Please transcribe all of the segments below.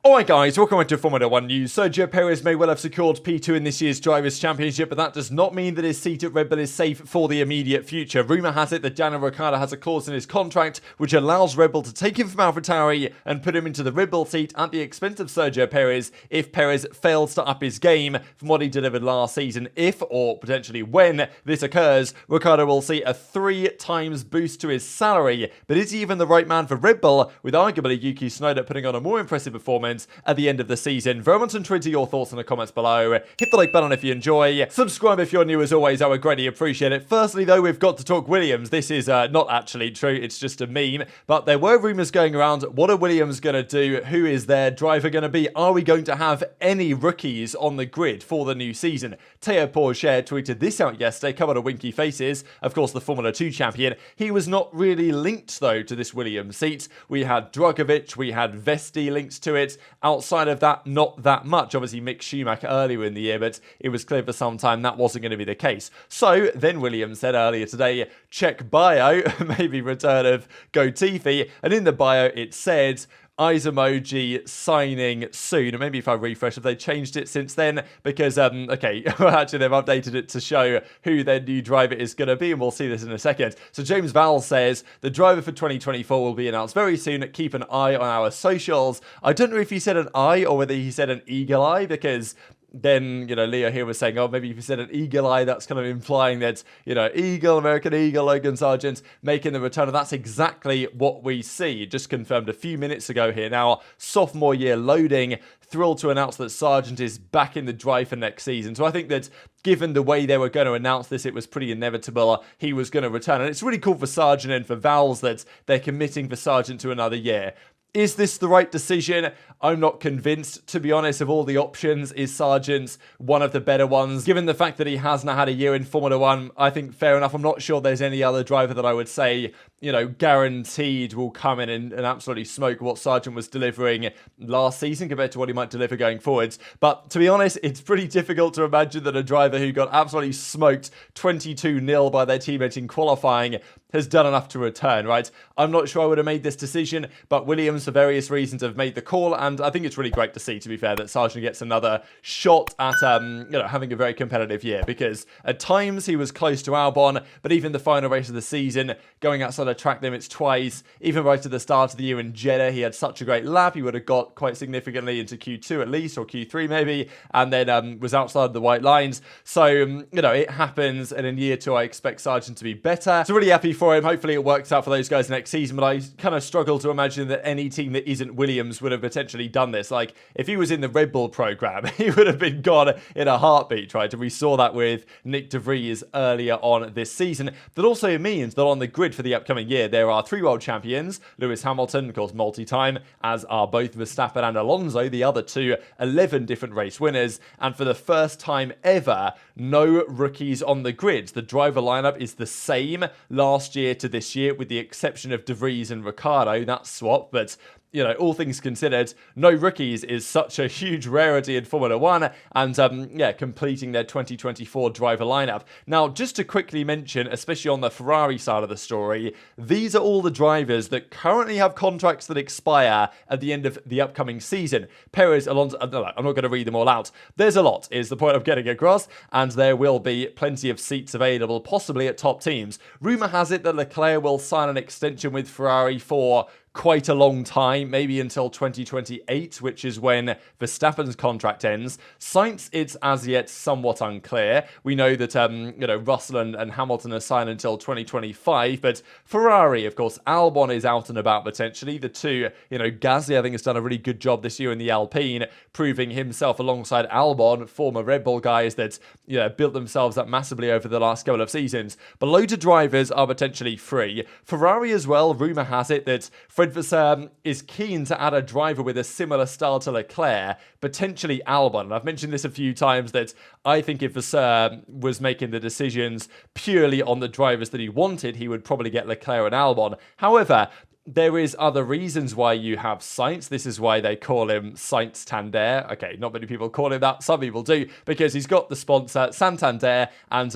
Alright guys, welcome back to Formula 1 news. Sergio Perez may well have secured P2 in this year's Drivers' Championship, but that does not mean that his seat at Red Bull is safe for the immediate future. Rumour has it that Daniel Ricciardo has a clause in his contract which allows Red Bull to take him from AlphaTauri and put him into the Red Bull seat at the expense of Sergio Perez if Perez fails to up his game from what he delivered last season. If, or potentially when, this occurs, Ricciardo will see a 3 times boost to his salary. But is he even the right man for Red Bull, with arguably Yuki Tsunoda putting on a more impressive performance at the end of the season? Vermont and Twitter, your thoughts in the comments below. Hit the like button if you enjoy. Subscribe if you're new. As always, I would greatly appreciate it. Firstly, though, we've got to talk Williams. This is not actually true. It's just a meme. But there were rumours going around. What are Williams going to do? Who is their driver going to be? Are we going to have any rookies on the grid for the new season? Teo Pourchaire tweeted this out yesterday, covered of winky faces. Of course, the Formula 2 champion. He was not really linked, though, to this Williams seat. We had Drugovich. We had Vesti linked to it. Outside of that, not that much. Obviously, Mick Schumacher earlier in the year, but it was clear for some time that wasn't going to be the case. So then Williams said earlier today, check bio, maybe return of Gotifi, and in the bio it said, eyes emoji, signing soon. And maybe if I refresh, if they changed it since then, because, okay, actually they've updated it to show who their new driver is going to be, and we'll see this in a second. So James Vowell says, the driver for 2024 will be announced very soon. Keep an eye on our socials. I don't know if he said an eye or whether he said an eagle eye, because then, Leo here was saying, oh, maybe if you said an eagle eye, that's kind of implying that, Eagle, American Eagle, Logan Sargeant making the return. And that's exactly what we see. Just confirmed a few minutes ago here now. Sophomore year loading. Thrilled to announce that Sargeant is back in the drive for next season. So I think that given the way they were going to announce this, it was pretty inevitable he was going to return. And it's really cool for Sargeant and for Vowles that they're committing for Sargeant to another year. Is this the right decision? I'm not convinced. To be honest, of all the options, is Sargeant one of the better ones? Given the fact that he has now had a year in Formula 1, I think fair enough. I'm not sure there's any other driver that I would say, guaranteed will come in and absolutely smoke what Sargeant was delivering last season compared to what he might deliver going forwards. But to be honest, it's pretty difficult to imagine that a driver who got absolutely smoked 22-0 by their teammate in qualifying has done enough to return, right? I'm not sure I would have made this decision, but Williams, for various reasons, have made the call, and I think it's really great to see, to be fair, that Sargeant gets another shot at, having a very competitive year, because at times he was close to Albon, but even the final race of the season, going outside of track limits twice, even right at the start of the year in Jeddah, he had such a great lap, he would have got quite significantly into Q2 at least, or Q3 maybe, and then was outside the white lines. So, it happens, and in year 2, I expect Sargeant to be better. So really happy for him. Hopefully it works out for those guys next season, but I kind of struggle to imagine that any team that isn't Williams would have potentially done this. Like, if he was in the Red Bull program, he would have been gone in a heartbeat, right? And we saw that with Nick de Vries earlier on this season. That also means that on the grid for the upcoming year, there are 3 world champions, Lewis Hamilton, of course, multi-time, as are both Verstappen and Alonso, the other two, 11 different race winners, and for the first time ever, no rookies on the grid. The driver lineup is the same last year to this year, with the exception of de Vries and Ricciardo. That's swap, but all things considered, no rookies is such a huge rarity in Formula 1, and completing their 2024 driver lineup. Now, just to quickly mention, especially on the Ferrari side of the story, these are all the drivers that currently have contracts that expire at the end of the upcoming season. Perez, Alonso, I'm not going to read them all out. There's a lot, is the point I'm getting across, and there will be plenty of seats available, possibly at top teams. Rumour has it that Leclerc will sign an extension with Ferrari for quite a long time, maybe until 2028, which is when Verstappen's contract ends. Sainz, it's as yet somewhat unclear. We know that, Russell and Hamilton are signed until 2025, but Ferrari, of course, Albon is out and about potentially. The two, Gasly, I think, has done a really good job this year in the Alpine, proving himself alongside Albon, former Red Bull guys that, built themselves up massively over the last couple of seasons. But loads of drivers are potentially free. Ferrari as well, rumour has it that Fred Vasseur is keen to add a driver with a similar style to Leclerc, potentially Albon. And I've mentioned this a few times that I think if Vasseur was making the decisions purely on the drivers that he wanted, he would probably get Leclerc and Albon. However, there is other reasons why you have Sainz. This is why they call him Sainztander. Okay, not many people call him that. Some people do, because he's got the sponsor, Santander, and,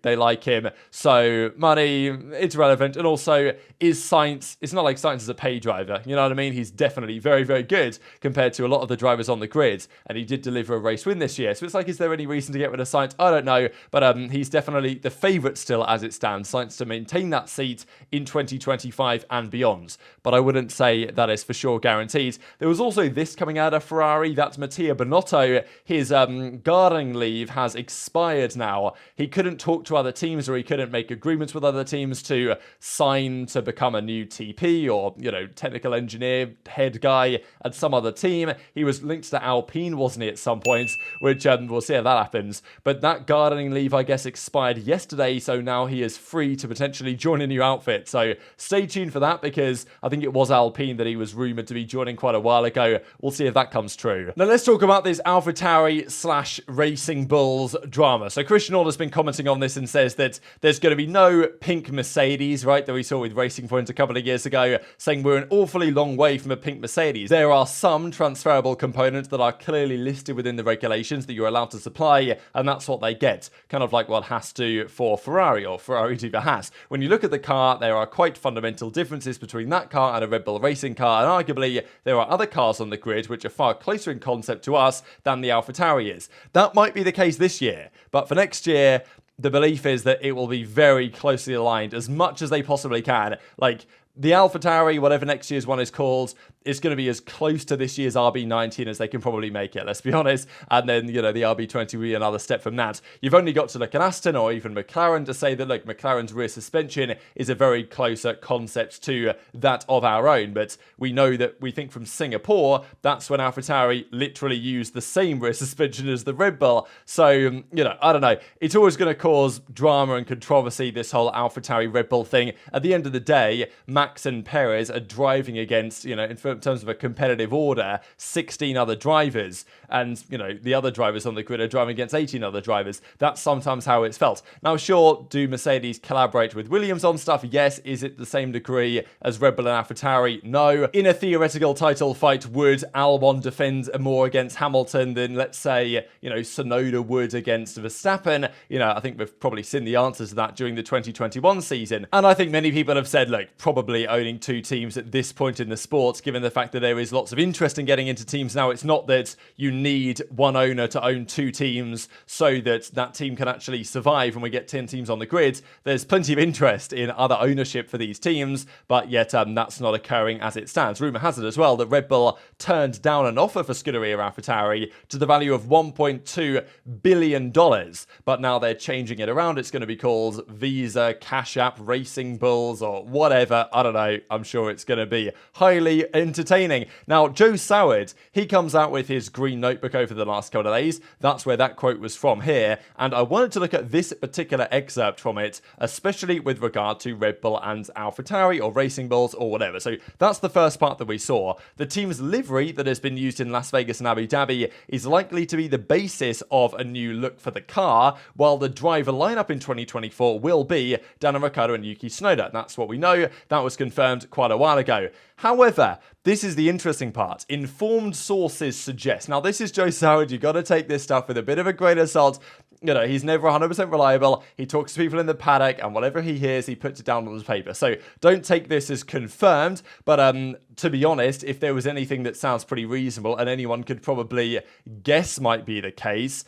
they like him. So money, it's relevant. And also, is Sainz, it's not like Sainz is a pay driver. You know what I mean? He's definitely very, very good compared to a lot of the drivers on the grid. And he did deliver a race win this year. So it's like, is there any reason to get rid of Sainz? I don't know. But he's definitely the favourite still as it stands. Sainz to maintain that seat in 2025 and beyond. But I wouldn't say that is for sure guaranteed. There was also this coming out of Ferrari. That's Mattia Binotto. His gardening leave has expired now. He couldn't talk to other teams, or he couldn't make agreements with other teams to sign to become a new TP or, technical engineer, head guy at some other team. He was linked to Alpine, wasn't he, at some point, which we'll see how that happens. But that gardening leave, I guess, expired yesterday, so now he is free to potentially join a new outfit. So stay tuned for that, because I think it was Alpine that he was rumoured to be joining quite a while ago. We'll see if that comes true. Now let's talk about this AlphaTauri / Racing Bulls drama. So Christian Horner's been commenting on this and says that there's going to be no pink Mercedes, right, that we saw with Racing Point a couple of years ago, saying we're an awfully long way from a pink Mercedes. There are some transferable components that are clearly listed within the regulations that you're allowed to supply, and that's what they get. Kind of like what Haas do for Ferrari, or Ferrari do for Haas. When you look at the car, there are quite fundamental differences between that car and a Red Bull racing car, and arguably there are other cars on the grid which are far closer in concept to us than the AlphaTauri is. That might be the case this year, but for next year, the belief is that it will be very closely aligned as much as they possibly can. Like, the AlphaTauri, whatever next year's one is called, is going to be as close to this year's RB19 as they can probably make it, let's be honest. And then, the RB20 will be another step from that. You've only got to look at Aston or even McLaren to say that, look, McLaren's rear suspension is a very closer concept to that of our own. But we know that we think from Singapore, that's when AlphaTauri literally used the same rear suspension as the Red Bull. So, I don't know. It's always going to cause drama and controversy, this whole AlphaTauri Red Bull thing. At the end of the day, Max and Perez are driving against, in terms of a competitive order, 16 other drivers. And, the other drivers on the grid are driving against 18 other drivers. That's sometimes how it's felt. Now, sure, do Mercedes collaborate with Williams on stuff? Yes. Is it the same degree as Red Bull and AlphaTauri? No. In a theoretical title fight, would Albon defend more against Hamilton than, let's say, Tsunoda would against Verstappen? I think we've probably seen the answers to that during the 2021 season. And I think many people have said, look, probably owning two teams at this point in the sport, given the fact that there is lots of interest in getting into teams now. It's not that you need one owner to own two teams so that that team can actually survive when we get 10 teams on the grid. There's plenty of interest in other ownership for these teams, but yet that's not occurring as it stands. Rumour has it as well that Red Bull turned down an offer for Scuderia AlphaTauri to the value of $1.2 billion, but now they're changing it around. It's going to be called Visa Cash App Racing Bulls or whatever. I don't know. I'm sure it's going to be highly entertaining. Now, Joe Soward, he comes out with his green notebook over the last couple of days. That's where that quote was from here. And I wanted to look at this particular excerpt from it, especially with regard to Red Bull and AlphaTauri or Racing Bulls or whatever. So that's the first part that we saw. The team's livery that has been used in Las Vegas and Abu Dhabi is likely to be the basis of a new look for the car, while the driver lineup in 2024 will be Daniel Ricciardo and Yuki Tsunoda. That's what we know. That was confirmed quite a while ago. However, this is the interesting part. Informed sources suggest. Now, this is Joe Soward. You've got to take this stuff with a bit of a grain of salt. He's never 100% reliable. He talks to people in the paddock, and whatever he hears, he puts it down on his paper. So don't take this as confirmed. But to be honest, if there was anything that sounds pretty reasonable and anyone could probably guess might be the case,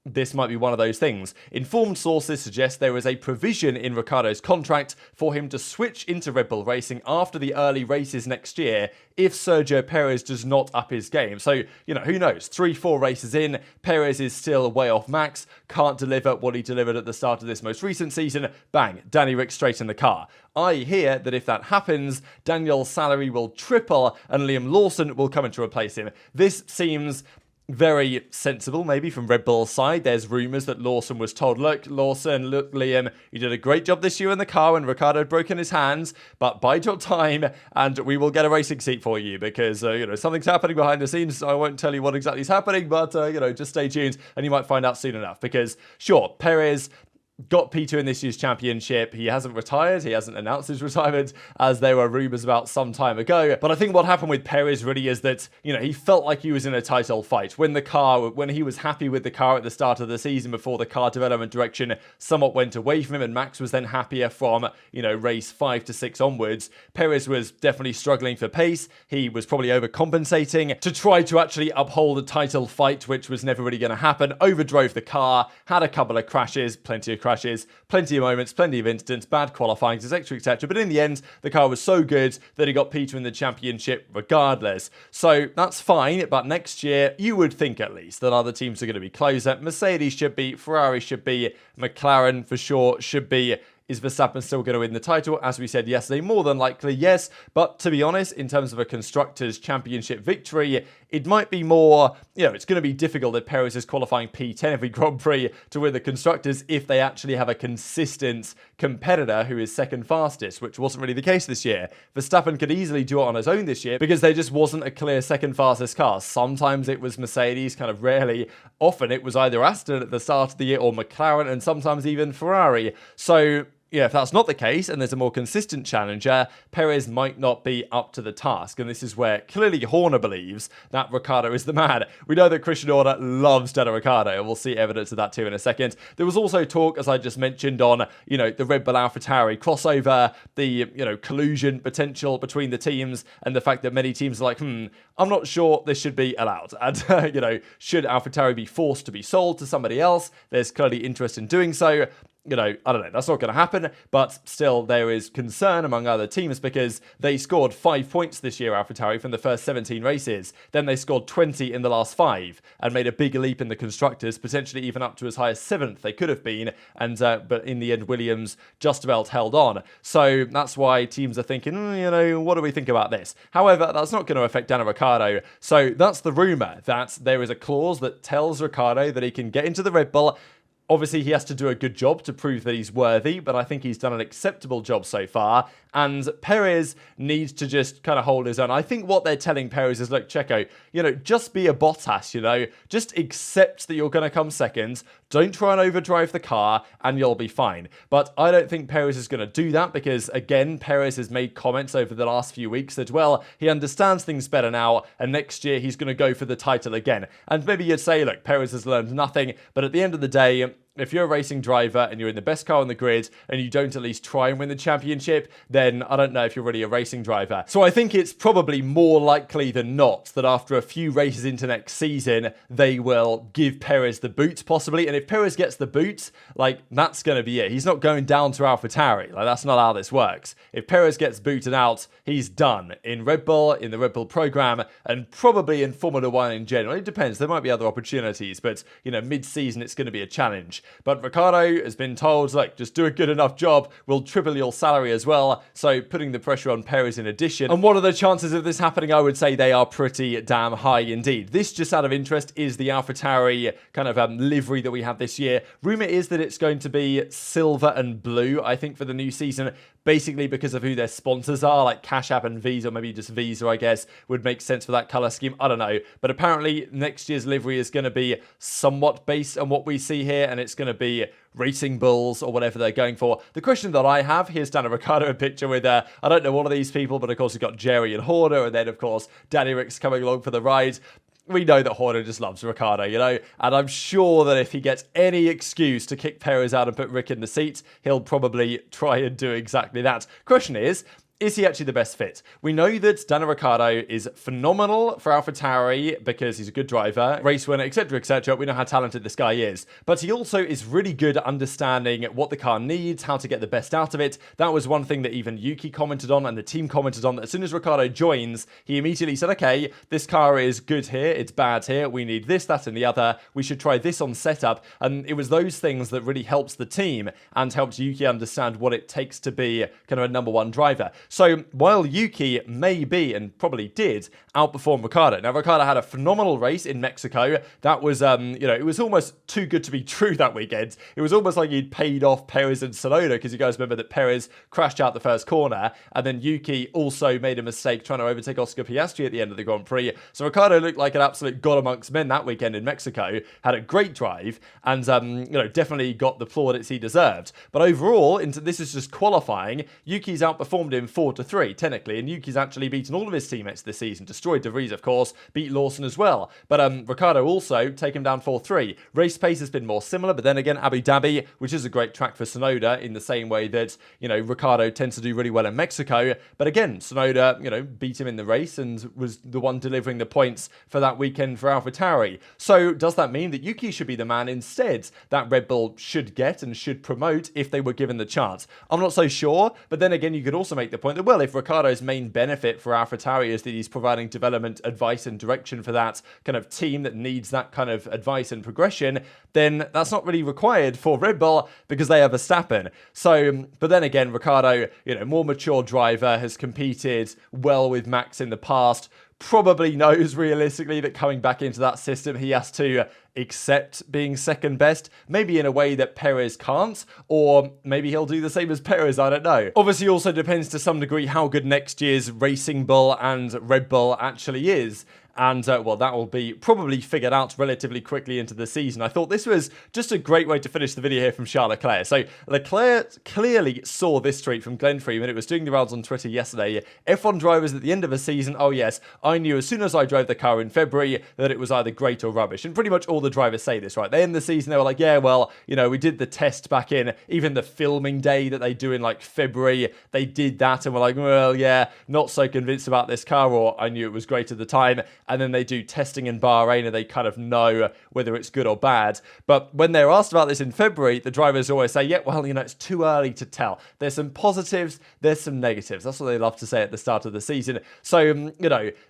this might be one of those things. Informed sources suggest there is a provision in Ricciardo's contract for him to switch into Red Bull Racing after the early races next year if Sergio Perez does not up his game. So, who knows? 3-4 races in, Perez is still way off Max, can't deliver what he delivered at the start of this most recent season. Bang, Danny Ric straight in the car. I hear that if that happens, Daniel's salary will triple and Liam Lawson will come in to replace him. This seems very sensible, maybe, from Red Bull's side. There's rumours that Lawson was told, look, Liam, you did a great job this year in the car when Ricciardo had broken his hands, but bide your time and we will get a racing seat for you because, something's happening behind the scenes. I won't tell you what exactly is happening, but, just stay tuned and you might find out soon enough because, sure, Perez got P2 in this year's championship. He hasn't retired. He hasn't announced his retirement, as there were rumours about some time ago. But I think what happened with Perez really is that, he felt like he was in a title fight. When he was happy with the car at the start of the season before the car development direction somewhat went away from him, and Max was then happier from, race 5 to 6 onwards, Perez was definitely struggling for pace. He was probably overcompensating to try to actually uphold a title fight, which was never really going to happen. Overdrove the car, had a couple of crashes, plenty of moments, plenty of incidents, bad qualifying, etc. But in the end, the car was so good that he got P2 in the championship regardless. So that's fine, but next year, you would think at least that other teams are going to be closer. Mercedes should be, Ferrari should be, McLaren for sure should be. Is Verstappen still going to win the title? As we said yesterday, more than likely, yes. But to be honest, in terms of a Constructors' Championship victory, it might be more, it's going to be difficult if Perez is qualifying P10 every Grand Prix to win the Constructors if they actually have a consistent competitor who is second fastest, which wasn't really the case this year. Verstappen could easily do it on his own this year because there just wasn't a clear second fastest car. Sometimes it was Mercedes, kind of rarely. Often it was either Aston at the start of the year or McLaren, and sometimes even Ferrari. So if that's not the case and there's a more consistent challenger, Perez might not be up to the task. And this is where clearly Horner believes that Ricciardo is the man. We know that Christian Horner loves Daniel Ricciardo, and we'll see evidence of that too in a second. There was also talk, as I just mentioned, on, the Red Bull AlphaTauri crossover, the, collusion potential between the teams, and the fact that many teams are like, I'm not sure this should be allowed. And, should AlphaTauri be forced to be sold to somebody else? There's clearly interest in doing so. I don't know, that's not going to happen, but still there is concern among other teams because they scored 5 points this year, AlphaTauri, from the first 17 races. Then they scored 20 in the last 5 and made a big leap in the Constructors, potentially even up to as high as 7th they could have been, and but in the end Williams just about held on. So that's why teams are thinking, what do we think about this? However, that's not going to affect Daniel Ricciardo. So that's the rumour, that there is a clause that tells Ricciardo that he can get into the Red Bull. Obviously, he has to do a good job to prove that he's worthy, but I think he's done an acceptable job so far. And Perez needs to just kind of hold his own. I think what they're telling Perez is, look, Checo, just be a Bottas, just accept that you're going to come second. Don't try and overdrive the car and you'll be fine. But I don't think Perez is going to do that because, again, Perez has made comments over the last few weeks that, well, he understands things better now and next year he's going to go for the title again. And maybe you'd say, look, Perez has learned nothing, but at the end of the day, if you're a racing driver and you're in the best car on the grid and you don't at least try and win the championship, then I don't know if you're really a racing driver. So I think it's probably more likely than not that after a few races into next season, they will give Perez the boot possibly. And if Perez gets the boot, that's going to be it. He's not going down to AlphaTauri. That's not how this works. If Perez gets booted out, he's done in Red Bull, in the Red Bull program, and probably in Formula 1 in general. It depends. There might be other opportunities, but, mid-season, it's going to be a challenge. But Ricciardo has been told, look, just do a good enough job, we'll triple your salary as well. So putting the pressure on Perez in addition. And what are the chances of this happening? I would say they are pretty damn high indeed. This, just out of interest, is the AlphaTauri kind of livery that we have this year. Rumour is that it's going to be silver and blue, I think, for the new season. Basically because of who their sponsors are, like Cash App and Visa, or maybe just Visa, I guess, would make sense for that colour scheme. I don't know. But apparently next year's livery is going to be somewhat based on what we see here, and it's going to be Racing Bulls or whatever they're going for. The question that I have, here's Daniel Ricciardo, a picture with, I don't know all of these people, but of course you've got Jerry and Horner, and then of course Danny Rick's coming along for the ride. We know that Horner just loves Ricciardo, and I'm sure that if he gets any excuse to kick Perez out and put Rick in the seat, he'll probably try and do exactly that. Question is he actually the best fit? We know that Daniel Ricciardo is phenomenal for AlphaTauri because he's a good driver, race winner, etc. We know how talented this guy is. But he also is really good at understanding what the car needs, how to get the best out of it. That was one thing that even Yuki commented on and the team commented on. That as soon as Ricciardo joins, he immediately said, okay, this car is good here, it's bad here, we need this, that, and the other. We should try this on setup. And it was those things that really helps the team and helps Yuki understand what it takes to be kind of a number one driver. So while Yuki may be, and probably did, outperform Ricciardo. Now, Ricciardo had a phenomenal race in Mexico. That was, it was almost too good to be true that weekend. It was almost like he'd paid off Perez and Tsunoda, because you guys remember that Perez crashed out the first corner, and then Yuki also made a mistake trying to overtake Oscar Piastri at the end of the Grand Prix. So Ricciardo looked like an absolute god amongst men that weekend in Mexico, had a great drive, and, definitely got the plaudits he deserved. But overall, this is just qualifying, Yuki's outperformed him 4-3, technically, and Yuki's actually beaten all of his teammates this season. Destroyed De Vries, of course, beat Lawson as well. But Ricciardo also take him down 4-3. Race pace has been more similar, but then again, Abu Dhabi, which is a great track for Tsunoda, in the same way that, Ricciardo tends to do really well in Mexico. But again, Tsunoda, beat him in the race and was the one delivering the points for that weekend for AlphaTauri. So does that mean that Yuki should be the man instead that Red Bull should get and should promote if they were given the chance? I'm not so sure, but then again, you could also make the point that, well, if Ricciardo's main benefit for AlphaTauri is that he's providing development, advice and direction for that kind of team that needs that kind of advice and progression, then that's not really required for Red Bull because they have Verstappen. So, but then again, Ricciardo, more mature driver, has competed well with Max in the past, probably knows realistically that coming back into that system, he has to accept being second best, maybe in a way that Perez can't, or maybe he'll do the same as Perez, I don't know. Obviously, also depends to some degree how good next year's Racing Bull and Red Bull actually is. And, that will be probably figured out relatively quickly into the season. I thought this was just a great way to finish the video here from Charles Leclerc. So, Leclerc clearly saw this tweet from Glenn Freeman. It was doing the rounds on Twitter yesterday. F1 drivers at the end of a season, oh yes, I knew as soon as I drove the car in February that it was either great or rubbish. And pretty much all the drivers say this, right? They end the season, they were like, yeah, well, we did the test back in, even the filming day that they do in like February, they did that and we're like, well, yeah, not so convinced about this car, or I knew it was great at the time. And then they do testing in Bahrain and they kind of know whether it's good or bad. But when they're asked about this in February, the drivers always say, yeah, well, it's too early to tell. There's some positives, there's some negatives. That's what they love to say at the start of the season. So,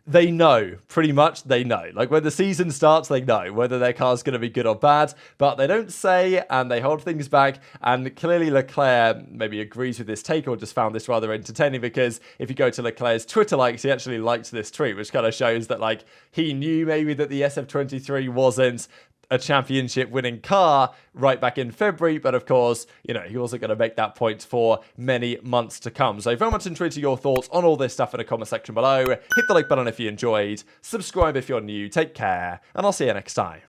they know, pretty much they know. Like when the season starts, they know whether their car's going to be good or bad, but they don't say and they hold things back. And clearly Leclerc maybe agrees with this take or just found this rather entertaining, because if you go to Leclerc's Twitter likes, he actually liked this tweet, which kind of shows that like he knew maybe that the SF23 wasn't a championship winning car right back in February, but of course, he wasn't going to make that point for many months to come. So very much intrigued to your thoughts on all this stuff in the comment section below. Hit the like button if you enjoyed, subscribe if you're new, take care, and I'll see you next time.